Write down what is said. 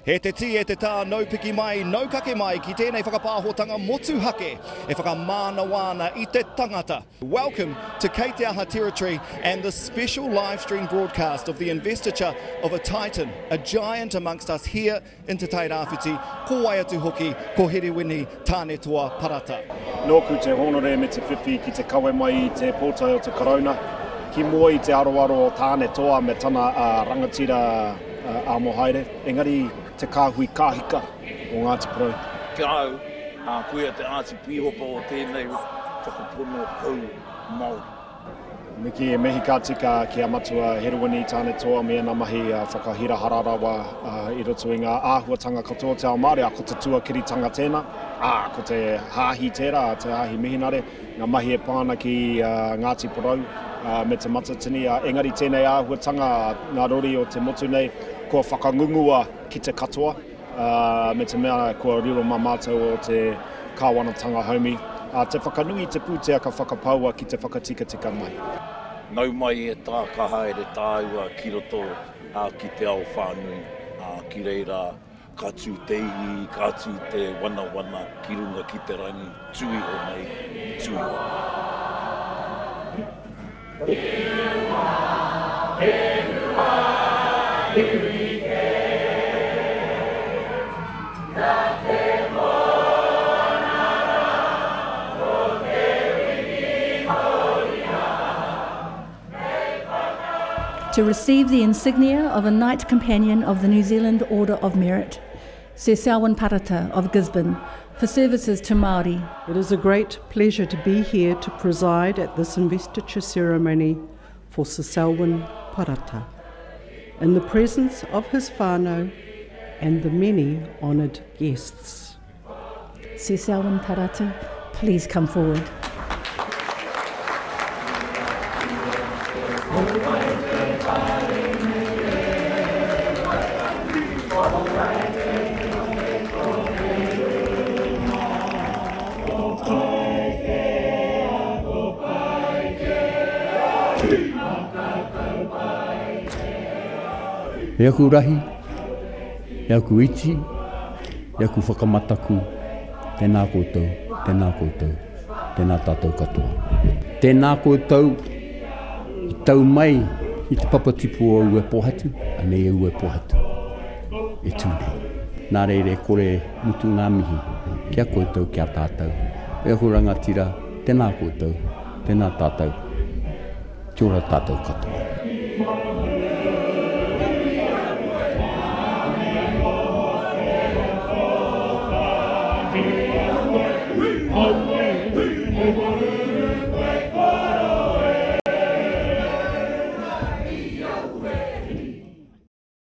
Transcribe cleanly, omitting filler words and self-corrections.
He te ti e te tā nau piki mai, nau kake mai ki tēnei whakapāhotanga motuhake e whakamānawana i te tangata. Welcome to Kei Te Aha territory and the special live stream broadcast of the investiture of a titan, a giant amongst us here in Te Tairawhiti, ko Waiatu hoki, ko Herewini tāne toa parata. Nōku te honore me te whiwhi ki te kawe mai i te pōtai o te korona. Ki mua i te aroaro o tāne toa me tana rangatira a mohaere. Engari te kāhui kāhika o Ngāti Porou. Te au, koe te āti pihopa o tēnei whakapono hau Māori. Miki e mehi ka tika ki a matua Herewini tāne toa me ana mahi whakahira hararawa I roto i ngā āhuatanga katoa te ao Māori, a ko te tuakiritanga tēnā, ko te hāhi tērā, te hāhi mihinare, ngā mahi e pāna ki Ngāti Porou me te matatini. Engari tēnei āhuatanga ngā rori o te motu nei, kua whakangungua ki te katoa, me te mea kua riro mā mātou o te kāwanatanga haumi. Te whakanui te pūtea ka whakapaua ki te whakatika mai. Nau mai e tā kahaere tāua ki roto ki te ao whānui. Ki reira, ka tū te ihi, ka tū te wana, ki runga ki te rangi, tui o nei, tui o. To receive the insignia of a Knight Companion of the New Zealand Order of Merit, Te Selwyn Parata of Gisborne, for services to Māori. It is a great pleasure to be here to preside at this investiture ceremony for Te Selwyn Parata, in the presence of his whānau and the many honoured guests. Te Selwyn Parata, please come forward. E aku rahi, e aku iti, e aku whakamataku, tēnā koutou, tēnā koutou, tēnā tātou katoa. Tēnā koutou, I tau mai I te papatipu o Uepohatu, anei e Uepohatu, e tūnei. Nā reire kore mutu ngā mihi, kia koutou, kia tātou. E aku rangatira, tēnā koutou, tēnā tātou, kia ora tātou katoa. We